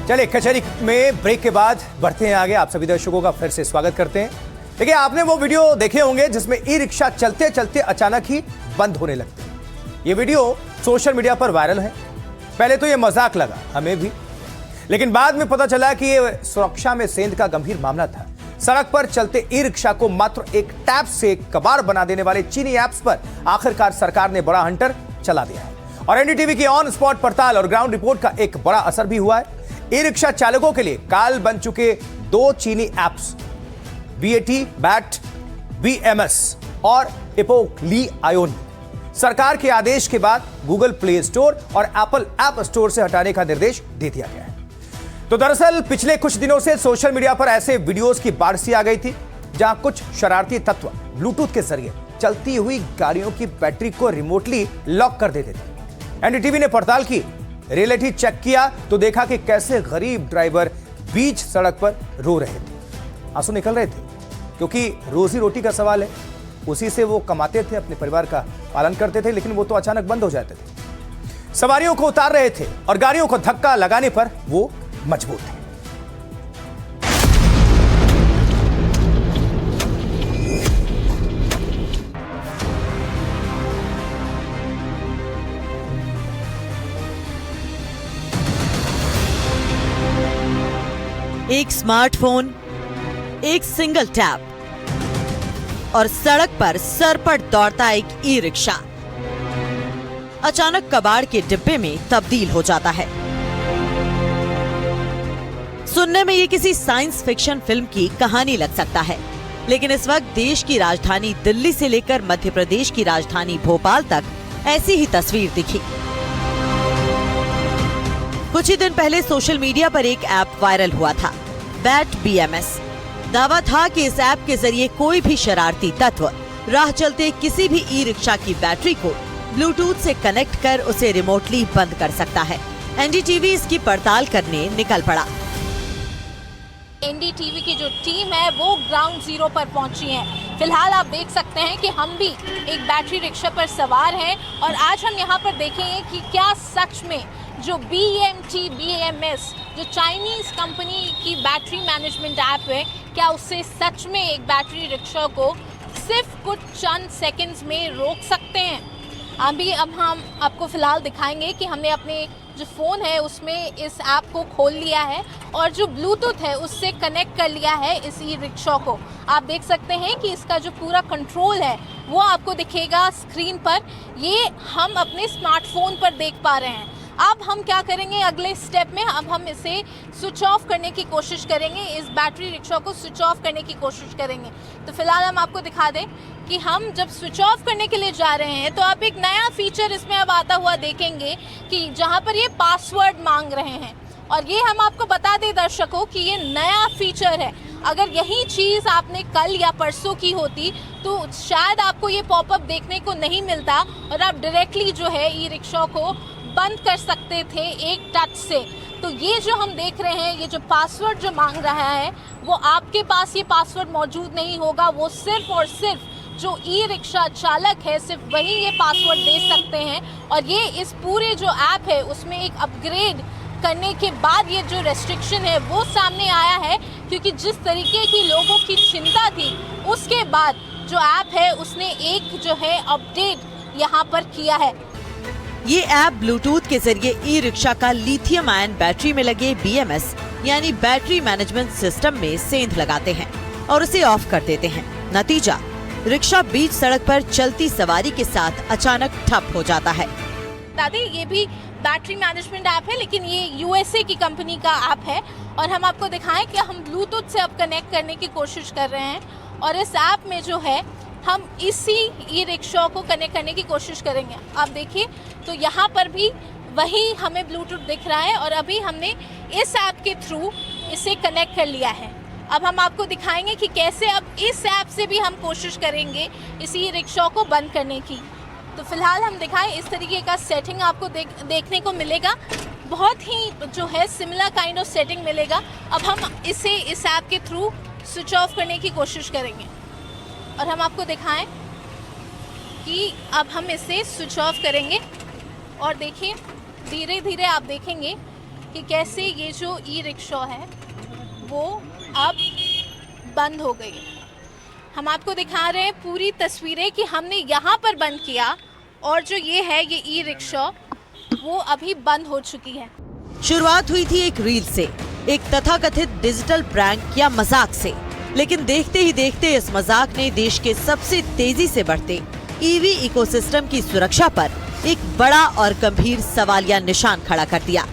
चलिए कचहरी में ब्रेक के बाद बढ़ते हैं आगे। आप सभी दर्शकों का फिर से स्वागत करते हैं। देखिए, आपने वो वीडियो देखे होंगे जिसमें ई रिक्शा चलते चलते अचानक ही बंद होने लगते हैं। ये वीडियो सोशल मीडिया पर वायरल है। पहले तो ये मजाक लगा हमें भी, लेकिन बाद में पता चला कि ये सुरक्षा में सेंध का गंभीर मामला था। सड़क पर चलते ई रिक्शा को मात्र एक टैप से कबाड़ बना देने वाले चीनी ऐप्स पर आखिरकार सरकार ने बड़ा हंटर चला दिया है और एनडीटीवी की ऑन स्पॉट पड़ताल और ग्राउंड रिपोर्ट का एक बड़ा असर भी हुआ है। ई रिक्शा चालकों के लिए काल बन चुके दो चीनी ऐप्स बैट BMS और इपोली आयोन सरकार के आदेश के बाद गूगल प्ले स्टोर और एप्पल ऐप स्टोर से हटाने का निर्देश दे दिया गया है। तो दरअसल पिछले कुछ दिनों से सोशल मीडिया पर ऐसे वीडियोस की बाढ़ सी आ गई थी जहां कुछ शरारती तत्व ब्लूटूथ के जरिए चलती हुई गाड़ियों की बैटरी को रिमोटली लॉक कर देते थे। एनडीटीवी ने पड़ताल की, रियलिटी चेक किया तो देखा कि कैसे गरीब ड्राइवर बीच सड़क पर रो रहे थे, आंसू निकल रहे थे, क्योंकि रोजी रोटी का सवाल है। उसी से वो कमाते थे, अपने परिवार का पालन करते थे, लेकिन वो तो अचानक बंद हो जाते थे। सवारियों को उतार रहे थे और गाड़ियों को धक्का लगाने पर वो मजबूर थे। एक स्मार्टफोन, एक सिंगल टैप और सड़क पर सरपट दौड़ता एक ई रिक्शा अचानक कबाड़ के डिब्बे में तब्दील हो जाता है। सुनने में ये किसी साइंस फिक्शन फिल्म की कहानी लग सकता है, लेकिन इस वक्त देश की राजधानी दिल्ली से लेकर मध्य प्रदेश की राजधानी भोपाल तक ऐसी ही तस्वीर दिखी। कुछ ही दिन पहले सोशल मीडिया पर एक ऐप वायरल हुआ था, बैट BMS। दावा था कि इस ऐप के जरिए कोई भी शरारती तत्व राह चलते किसी भी ई रिक्शा की बैटरी को ब्लूटूथ से कनेक्ट कर उसे रिमोटली बंद कर सकता है। एनडीटीवी इसकी पड़ताल करने निकल पड़ा। एनडीटीवी की जो टीम है वो ग्राउंड जीरो पर पहुंची है। फिलहाल आप देख सकते हैं कि हम भी एक बैटरी रिक्शा पर सवार हैं और आज हम यहां पर देखेंगे कि क्या सच में जो BMS जो चाइनीज कंपनी की बैटरी मैनेजमेंट ऐप है, क्या उससे सच में एक बैटरी रिक्शा को सिर्फ कुछ चंद सेकंड्स में रोक सकते हैं। अब हम आपको फिलहाल दिखाएंगे कि हमने अपने जो फ़ोन है उसमें इस ऐप को खोल लिया है और जो ब्लूटूथ है उससे कनेक्ट कर लिया है इस ई रिक्शा को। आप देख सकते हैं कि इसका जो पूरा कंट्रोल है वो आपको दिखेगा स्क्रीन पर। ये हम अपने स्मार्टफोन पर देख पा रहे हैं। अब हम क्या करेंगे अगले स्टेप में, अब हम इसे स्विच ऑफ करने की कोशिश करेंगे, इस बैटरी रिक्शा को स्विच ऑफ करने की कोशिश करेंगे। तो फिलहाल हम आपको दिखा दें कि हम जब स्विच ऑफ करने के लिए जा रहे हैं तो आप एक नया फीचर इसमें अब आता हुआ देखेंगे कि जहां पर ये पासवर्ड मांग रहे हैं। और ये हम आपको बता दें दर्शकों कि ये नया फीचर है। अगर यही चीज़ आपने कल या परसों की होती तो शायद आपको ये पॉपअप देखने को नहीं मिलता और आप डायरेक्टली जो है ई रिक्शा को बंद कर सकते थे एक टच से। तो ये जो हम देख रहे हैं, ये जो पासवर्ड जो मांग रहा है वो आपके पास ये पासवर्ड मौजूद नहीं होगा। वो सिर्फ और सिर्फ जो ई रिक्शा चालक है सिर्फ वही ये पासवर्ड दे सकते हैं। और ये इस पूरे जो ऐप है उसमें एक अपग्रेड करने के बाद ये जो रेस्ट्रिक्शन है वो सामने आया है, क्योंकि जिस तरीके की लोगों की चिंता थी उसके बाद जो ऐप है उसने एक जो है अपडेट यहाँ पर किया है। ये ऐप ब्लूटूथ के जरिए ई रिक्शा का लिथियम आयन बैटरी में लगे BMS यानी बैटरी मैनेजमेंट सिस्टम में सेंध लगाते हैं और उसे ऑफ कर देते हैं। नतीजा, रिक्शा बीच सड़क पर चलती सवारी के साथ अचानक ठप हो जाता है। दादी, ये भी बैटरी मैनेजमेंट ऐप है, लेकिन ये USA की कंपनी का ऐप है और हम आपको दिखाएं कि हम ब्लूटूथ से अब कनेक्ट करने की कोशिश कर रहे हैं और इस ऐप में जो है हम इसी ई रिक्शा को कनेक्ट करने की कोशिश करेंगे। आप देखिए तो यहाँ पर भी वही हमें ब्लूटूथ दिख रहा है और अभी हमने इस ऐप के थ्रू इसे कनेक्ट कर लिया है। अब हम आपको दिखाएंगे कि कैसे अब इस ऐप से भी हम कोशिश करेंगे इस ई रिक्शा को बंद करने की। तो फिलहाल हम दिखाएं, इस तरीके का सेटिंग आपको देखने को मिलेगा। बहुत ही जो है सिमिलर काइंड ऑफ सेटिंग मिलेगा। अब हम इसे इस ऐप के थ्रू स्विच ऑफ करने की कोशिश करेंगे और हम आपको दिखाएं कि अब हम इसे स्विच ऑफ करेंगे और देखिए धीरे धीरे आप देखेंगे कि कैसे ये जो ई रिक्शा है वो अब बंद हो गई। हम आपको दिखा रहे हैं पूरी तस्वीरें कि हमने यहाँ पर बंद किया और जो ये है ये ई रिक्शा वो अभी बंद हो चुकी है। शुरुआत हुई थी एक रील से, एक तथाकथित डिजिटल प्रैंक या मजाक से, लेकिन देखते ही देखते इस मजाक ने देश के सबसे तेजी से बढ़ते ईवी इकोसिस्टम की सुरक्षा पर एक बड़ा और गंभीर सवालिया निशान खड़ा कर दिया।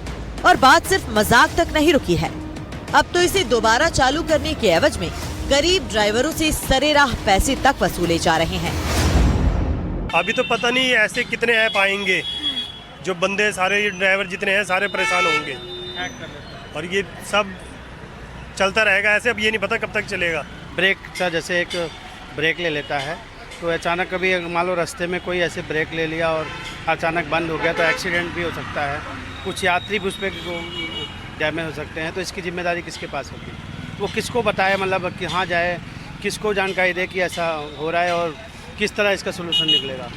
और बात सिर्फ मजाक तक नहीं रुकी है, अब तो इसे दोबारा चालू करने के एवज में गरीब ड्राइवरों से सरेराह पैसे तक वसूले जा रहे हैं। अभी तो पता नहीं ऐसे कितने ऐप आएंगे जो बंदे सारे ड्राइवर जितने हैं सारे परेशान होंगे और ये सब चलता रहेगा ऐसे। अब ये नहीं पता कब तक चलेगा। ब्रेक सा जैसे एक ब्रेक ले लेता है तो अचानक कभी मान लो रास्ते में कोई ऐसे ब्रेक ले लिया और अचानक बंद हो गया तो एक्सीडेंट भी हो सकता है, कुछ यात्री भी उस पर डैमेज हो सकते हैं। तो इसकी जिम्मेदारी किसके पास होगी? वो किसको बताए, मतलब कहाँ जाए, किसको जानकारी दे कि ऐसा हो रहा है और किस तरह इसका सोल्यूशन निकलेगा।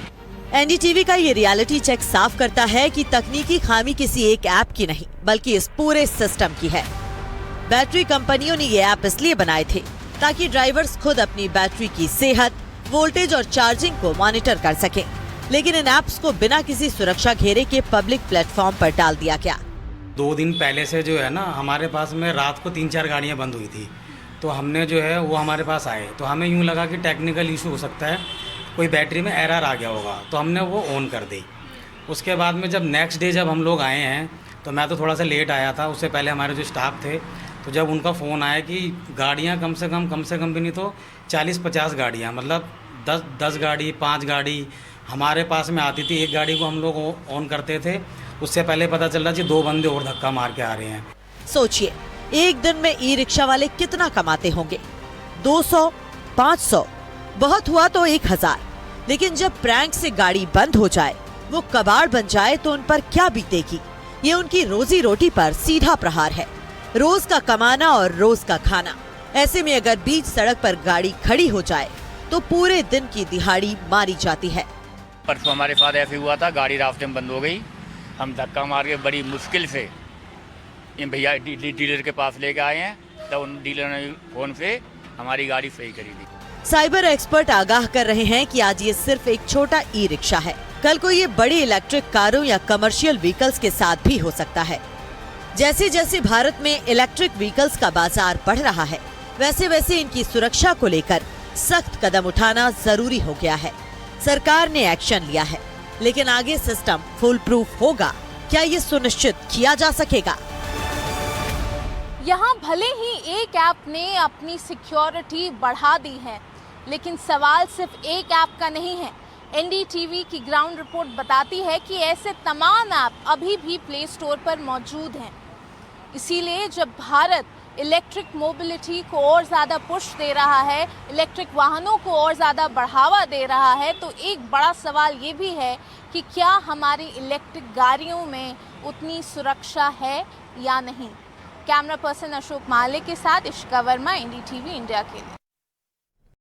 एनडीटीवी का ये रियलिटी चेक साफ करता है कि तकनीकी खामी किसी एक ऐप की नहीं बल्कि इस पूरे सिस्टम की है। बैटरी कंपनियों ने ये ऐप इसलिए बनाए थे ताकि ड्राइवर्स खुद अपनी बैटरी की सेहत, वोल्टेज और चार्जिंग को मॉनिटर कर सकें, लेकिन इन ऐप्स को बिना किसी सुरक्षा घेरे के पब्लिक प्लेटफॉर्म पर डाल दिया गया। 2 दिन पहले से जो है ना हमारे पास में रात को 3-4 गाड़ियां बंद हुई थी, तो हमने जो है वो हमारे पास आए तो हमें यूँ लगा कि टेक्निकल इशू हो सकता है, कोई बैटरी में एरर आ गया होगा, तो हमने वो ऑन कर दी। उसके बाद में जब नेक्स्ट डे जब हम लोग आए हैं तो मैं तो थोड़ा सा लेट आया था, उससे पहले हमारे जो स्टाफ थे, तो जब उनका फ़ोन आया कि गाड़ियाँ कम से कम भी नहीं तो 40-50 गाड़ियाँ, मतलब 10 गाड़ी 5 गाड़ी हमारे पास में आती थी। एक गाड़ी को हम लोग ऑन करते थे, उससे पहले पता चल रहा कि 2 बंदे और धक्का मार के आ रहे हैं। सोचिए एक दिन में ई रिक्शा वाले कितना कमाते होंगे? 200, 500, बहुत हुआ तो 1000। लेकिन जब प्रैंक से गाड़ी बंद हो जाए, वो कबाड़ बन जाए तो उन पर क्या बीतेगी? ये उनकी रोजी रोटी पर सीधा प्रहार है, रोज का कमाना और रोज का खाना। ऐसे में अगर बीच सड़क पर गाड़ी खड़ी हो जाए तो पूरे दिन की दिहाड़ी मारी जाती है। परसों हमारे साथ ऐसे हुआ था, गाड़ी रास्ते में बंद हो गई, हम धक्का मार के बड़ी मुश्किल से इन भैया डीलर के पास लेके आए हैं, तब उन डीलर ने फोन से हमारी गाड़ी सही करी दी। साइबर एक्सपर्ट आगाह कर रहे हैं कि आज ये सिर्फ एक छोटा ई रिक्शा है, कल को ये बड़ी इलेक्ट्रिक कारों या कमर्शियल व्हीकल्स के साथ भी हो सकता है। जैसे जैसे भारत में इलेक्ट्रिक व्हीकल्स का बाजार बढ़ रहा है, वैसे वैसे इनकी सुरक्षा को लेकर सख्त कदम उठाना जरूरी हो गया है। सरकार ने एक्शन लिया है, लेकिन आगे सिस्टम फुल प्रूफ होगा, क्या ये सुनिश्चित किया जा सकेगा? यहाँ भले ही एक ऐप ने अपनी सिक्योरिटी बढ़ा दी है, लेकिन सवाल सिर्फ एक ऐप का नहीं है। एनडीटीवी की ग्राउंड रिपोर्ट बताती है कि ऐसे तमाम ऐप अभी भी प्ले स्टोर पर मौजूद हैं। इसीलिए जब भारत इलेक्ट्रिक मोबिलिटी को और ज़्यादा पुश दे रहा है, इलेक्ट्रिक वाहनों को और ज़्यादा बढ़ावा दे रहा है, तो एक बड़ा सवाल ये भी है कि क्या हमारी इलेक्ट्रिक गाड़ियों में उतनी सुरक्षा है या नहीं। कैमरा पर्सन अशोक माले के साथ इशिका वर्मा, एनडीटीवी इंडिया के लिए।